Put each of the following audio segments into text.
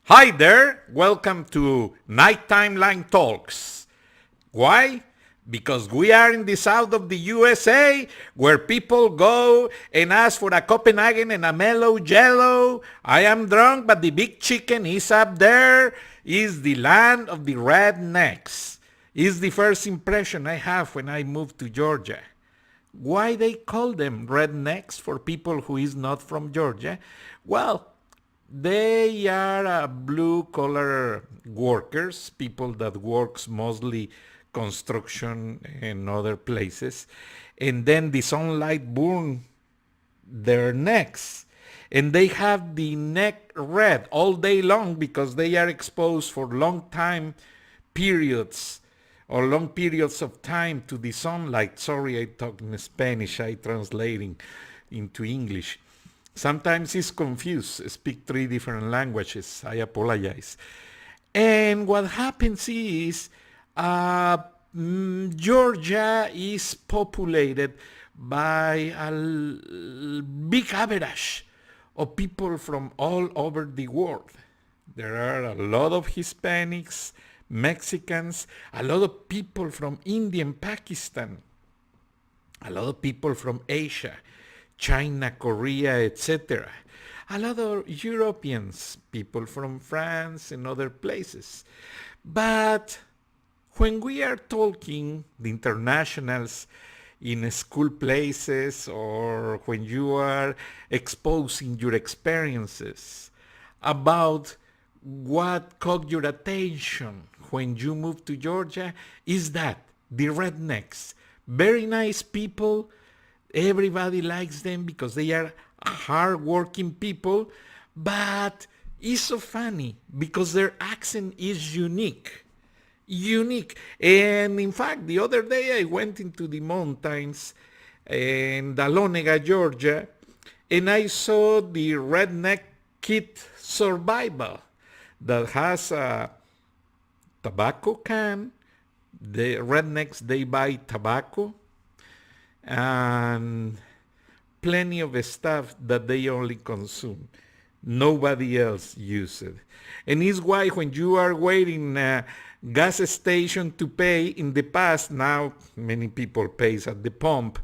Hi there, welcome to Nighttime Line Talks. Why? Because we are in the south of the USA where people go and ask for a Copenhagen and a mellow jello. I am drunk, but the big chicken is up there. Is the land of the rednecks. Is the first impression I have when I moved to Georgia. Why they call them rednecks for people who is not from Georgia? Well, they are blue collar workers, people that works mostly construction and other places. And then the sunlight burn their necks. And they have the neck red all day long because they are exposed for long time periods or long periods of time to the sunlight. Sorry, I talk in Spanish, I translating into English. Sometimes it's confused. I speak three different languages. I apologize. And what happens is Georgia is populated by a big average of people from all over the world. There are a lot of Hispanics, Mexicans, a lot of people from India and Pakistan, a lot of people from Asia, China, Korea, etc. A lot of Europeans, people from France and other places. But when we are talking, the internationals in school places or when you are exposing your experiences about what caught your attention when you moved to Georgia is that the rednecks, very nice people. Everybody likes them because they are hard-working people, but it's so funny because their accent is unique. Unique. And in fact, the other day I went into the mountains in Dahlonega, Georgia, and I saw the redneck kid survival that has a tobacco can. The rednecks, they buy tobacco and plenty of stuff that they only consume. Nobody else uses it. And it's why when you are waiting a gas station to pay in the past, now many people pays at the pump,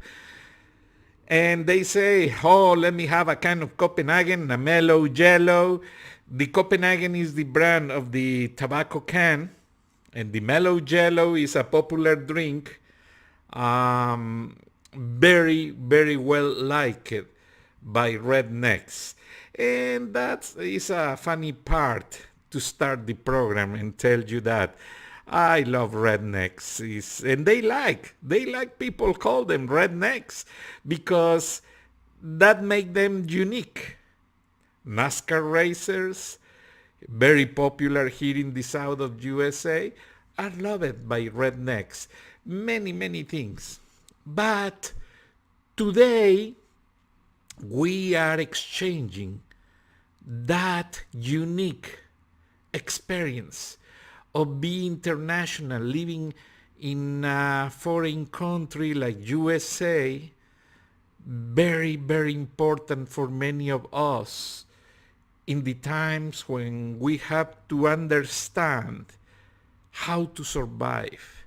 and they say, oh, let me have a can of Copenhagen, a mellow jello. The Copenhagen is the brand of the tobacco can, and the mellow jello is a popular drink. Very, very well liked by rednecks. And that is a funny part to start the program and tell you that I love rednecks. And they like people call them rednecks because that make them unique. NASCAR racers, very popular here in the south of USA, are loved by rednecks. Many, many things. But today we are exchanging that unique experience of being international, living in a foreign country like USA, very, very important for many of us in the times when we have to understand how to survive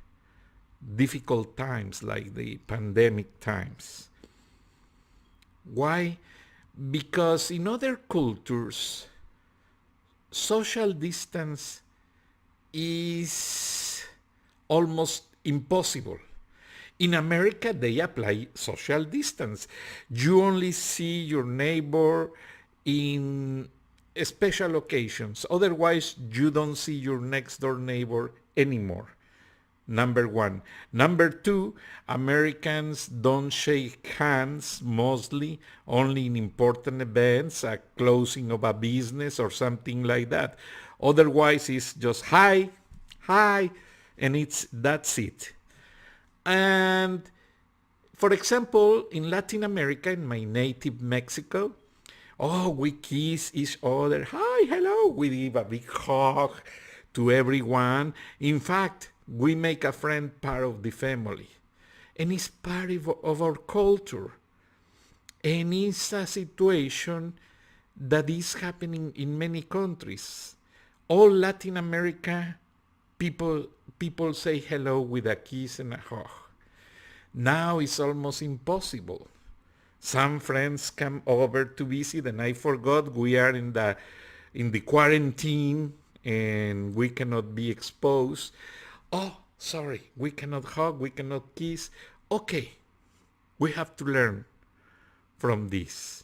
difficult times like the pandemic times. Why? Because in other cultures, social distance is almost impossible. In America, they apply social distance. You only see your neighbor in special occasions. Otherwise, you don't see your next door neighbor anymore. Number one. Number two, Americans don't shake hands mostly, only in important events, a closing of a business or something like that. Otherwise, it's just hi, hi, and that's it. And for example, in Latin America, in my native Mexico, oh, we kiss each other. Hi, hello. We give a big hug to everyone. In fact, we make a friend part of the family. And it's part of our culture. And it's a situation that is happening in many countries. All Latin America, people people say hello with a kiss and a hug. Now it's almost impossible. Some friends come over to visit, and I forgot we are in the quarantine and we cannot be exposed. Oh, sorry, we cannot hug, we cannot kiss. Okay, we have to learn from this.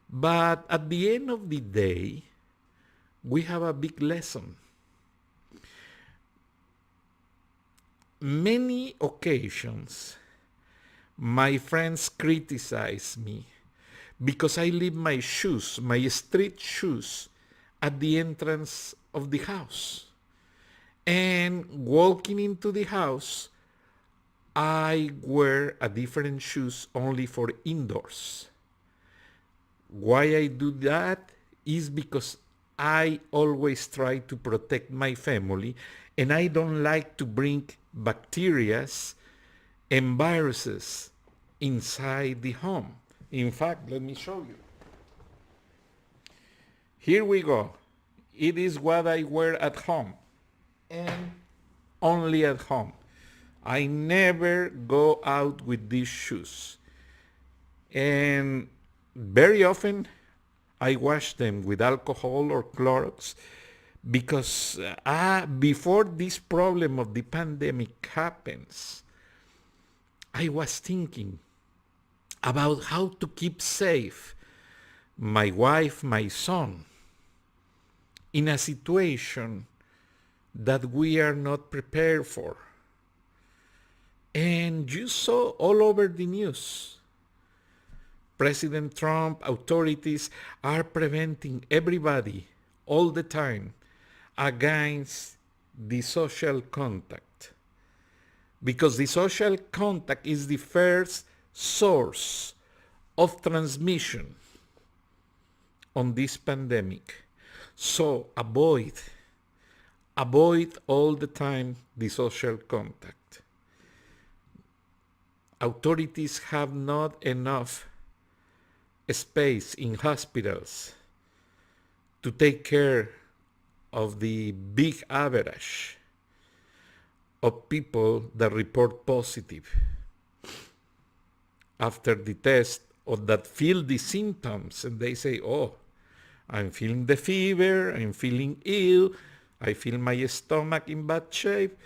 But at the end of the day, we have a big lesson. Many occasions, my friends criticize me because I leave my shoes, my street shoes, at the entrance of the house. And walking into the house, I wear a different shoes only for indoors. Why I do that is because I always try to protect my family, and I don't like to bring bacteria and viruses inside the home. In fact, let me show you. Here we go. It is what I wear at home and only at home. I never go out with these shoes. And very often I wash them with alcohol or Clorox because before this problem of the pandemic happens, I was thinking about how to keep safe my wife, my son, in a situation that we are not prepared for. And you saw all over the news, President Trump, authorities are preventing everybody all the time against the social contact. Because the social contact is the first source of transmission on this pandemic. So avoid all the time the social contact. Authorities have not enough space in hospitals to take care of the big average of people that report positive after the test or that feel the symptoms and they say, oh, I'm feeling the fever, I'm feeling ill, I feel my stomach in bad shape.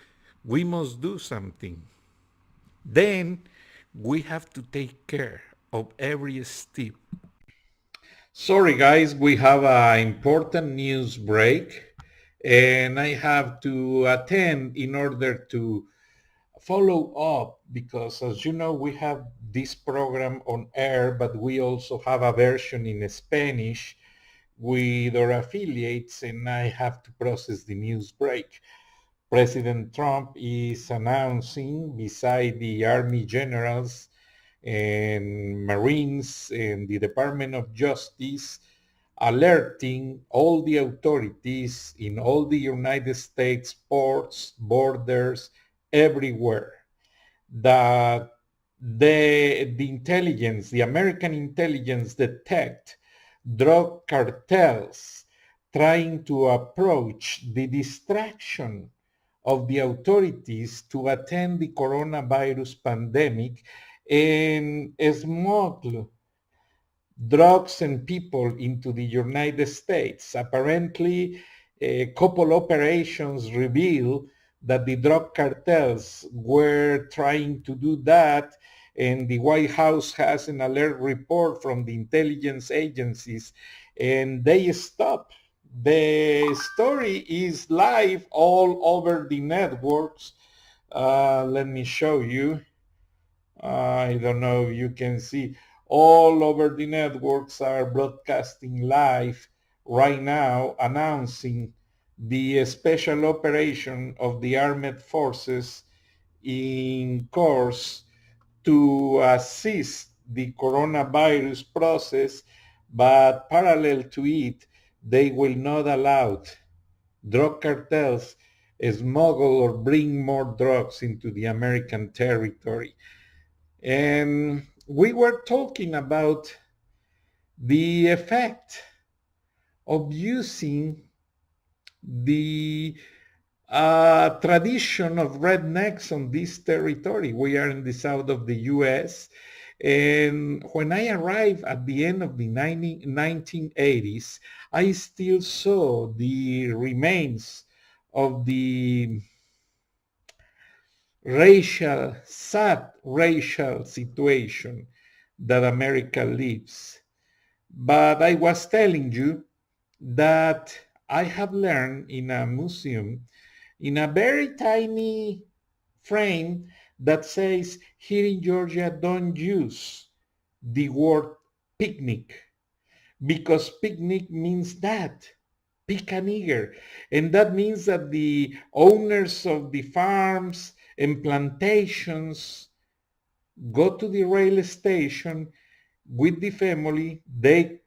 We must do something. Then we have to take care of every step. Sorry guys, we have an important news break and I have to attend in order to follow up because as you know we have this program on air, but we also have a version in Spanish with our affiliates and I have to process the news break. President Trump is announcing beside the Army generals and Marines and the Department of Justice alerting all the authorities in all the United States ports, borders, everywhere that the intelligence, the American intelligence detect drug cartels trying to approach the distraction of the authorities to attend the coronavirus pandemic and smuggle drugs and people into the United States. Apparently, a couple operations reveal that the drug cartels were trying to do that, and the White House has an alert report from the intelligence agencies, and they stop. The story is live all over the networks. Let me show you. I don't know if you can see all over the networks are broadcasting live right now announcing the special operation of the armed forces in course to assist the coronavirus process, but parallel to it, they will not allow drug cartels smuggle or bring more drugs into the American territory. And we were talking about the effect of using the tradition of rednecks on this territory. We are in the south of the US. And when I arrived at the end of the 1980s, I still saw the remains of the sad racial situation that America lives. But I was telling you that I have learned in a museum, in a very tiny frame that says, here in Georgia, don't use the word picnic, because picnic means that, pick a nigger. And that means that the owners of the farms and plantations go to the rail station with the family. They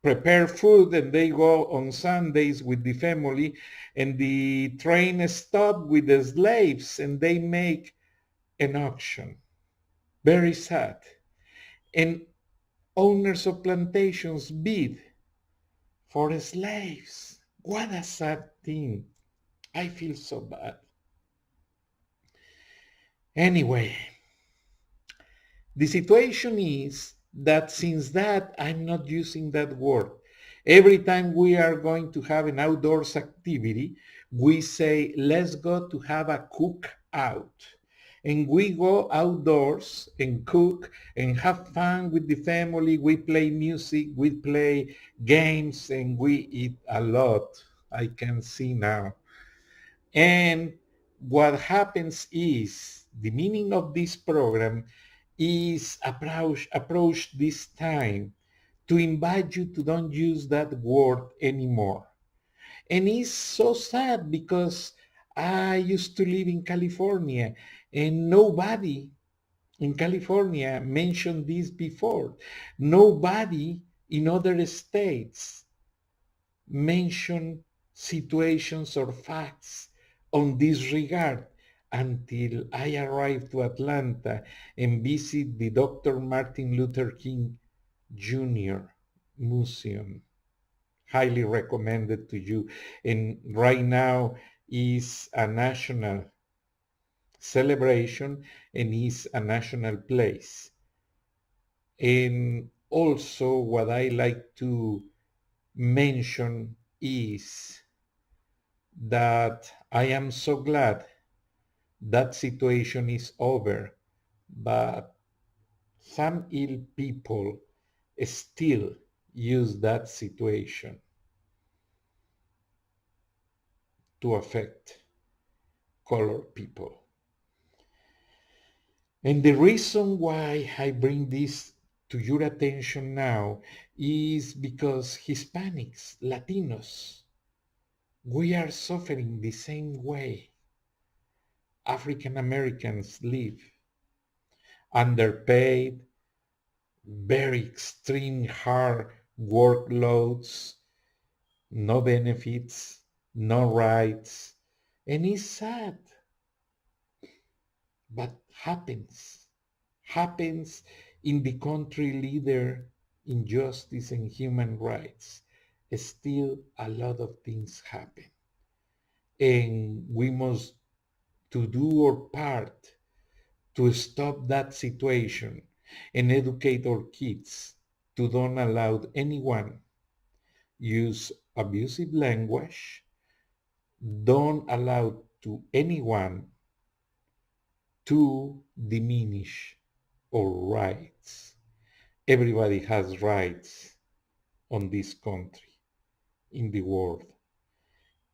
prepare food and they go on Sundays with the family, and the train stop with the slaves and they make an auction. Very sad. And owners of plantations bid for slaves. What a sad thing. I feel so bad. Anyway, the situation is that since that I'm not using that word. Every time we are going to have an outdoors activity, we say, let's go to have a cookout. And we go outdoors and cook and have fun with the family. We play music, we play games, and we eat a lot. I can see now. And what happens is the meaning of this program is approach this time to invite you to don't use that word anymore. And it's so sad because I used to live in California and nobody in California mentioned this before. Nobody in other states mention situations or facts on this regard until I arrived to Atlanta and visit the Dr. Martin Luther King Jr. Museum. Highly recommended to you. And right now is a national celebration and is a national place. And also what I like to mention is that I am so glad that situation is over, but some ill people still use that situation to affect colored people. And the reason why I bring this to your attention now is because Hispanics, Latinos, we are suffering the same way African Americans live, underpaid, very extreme hard workloads, no benefits, no rights, and it's sad, but happens in the country leader in justice and human rights. Still a lot of things happen, and we must to do our part to stop that situation and educate our kids to don't allow anyone use abusive language, don't allow to anyone to diminish our rights. Everybody has rights on this country, in the world,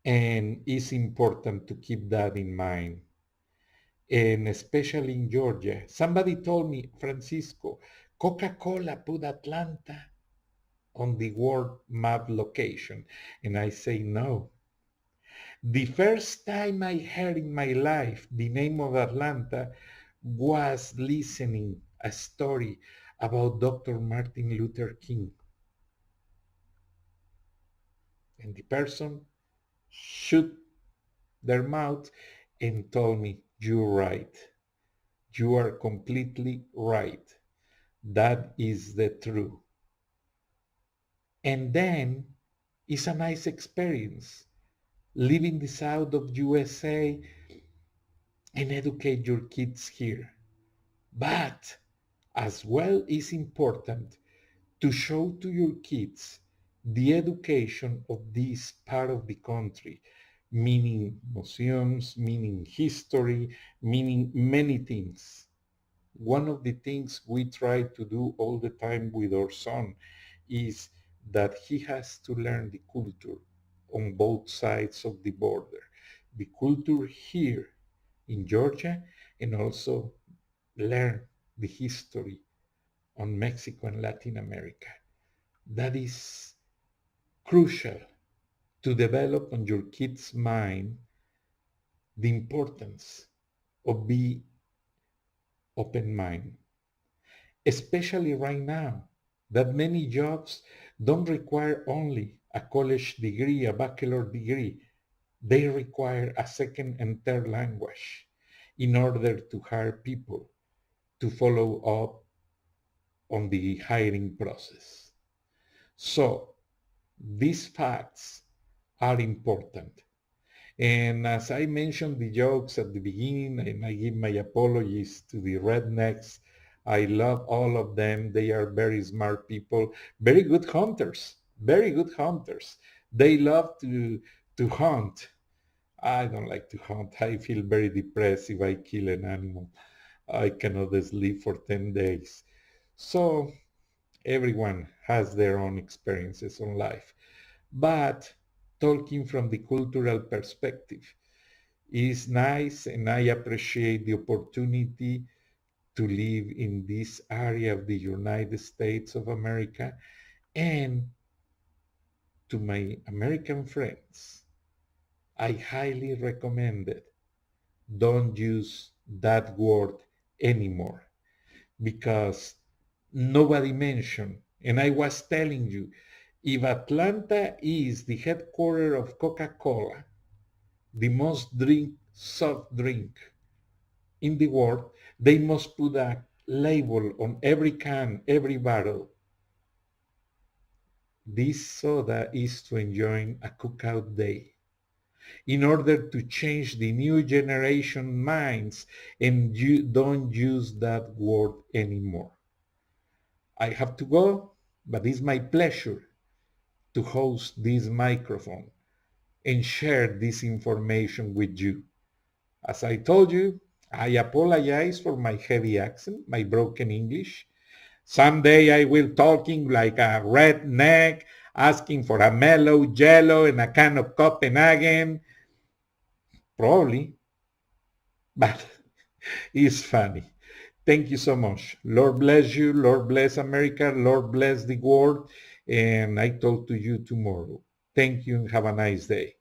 and it's important to keep that in mind. And especially in Georgia. Somebody told me, Francisco, Coca-Cola put Atlanta on the world map location. And I say no. The first time I heard in my life the name of Atlanta was listening a story about Dr. Martin Luther King. And the person shut their mouth and told me, you're right. You are completely right. That is the truth. And then it's a nice experience live in the south of USA and educate your kids here. But as well is important to show to your kids the education of this part of the country, meaning museums, meaning history, meaning many things. One of the things we try to do all the time with our son is that he has to learn the culture on both sides of the border. The culture here in Georgia, and also learn the history on Mexico and Latin America. That is crucial to develop on your kid's mind the importance of being open-minded, especially right now that many jobs don't require only a college degree, a bachelor degree. They require a second and third language in order to hire people to follow up on the hiring process. So these facts are important. And as I mentioned the jokes at the beginning, and I give my apologies to the rednecks, I love all of them. They are very smart people, very good hunters, very good hunters. They love to hunt. I don't like to hunt. I feel very depressed if I kill an animal. I cannot sleep for 10 days. So everyone has their own experiences on life. But talking from the cultural perspective is nice, and I appreciate the opportunity to live in this area of the United States of America. And to my American friends, I highly recommend it. Don't use that word anymore, because nobody mentioned, and I was telling you, if Atlanta is the headquarters of Coca-Cola, the most soft drink in the world, they must put a label on every can, every bottle. This soda is to enjoy a cookout day, in order to change the new generation minds, and you don't use that word anymore. I have to go, but it's my pleasure to host this microphone and share this information with you. As I told you, I apologize for my heavy accent, my broken English. Someday I will talking like a redneck, asking for a mellow jello and a can of Copenhagen. Probably, but it's funny. Thank you so much. Lord bless you. Lord bless America. Lord bless the world. And I talk to you tomorrow. Thank you and have a nice day.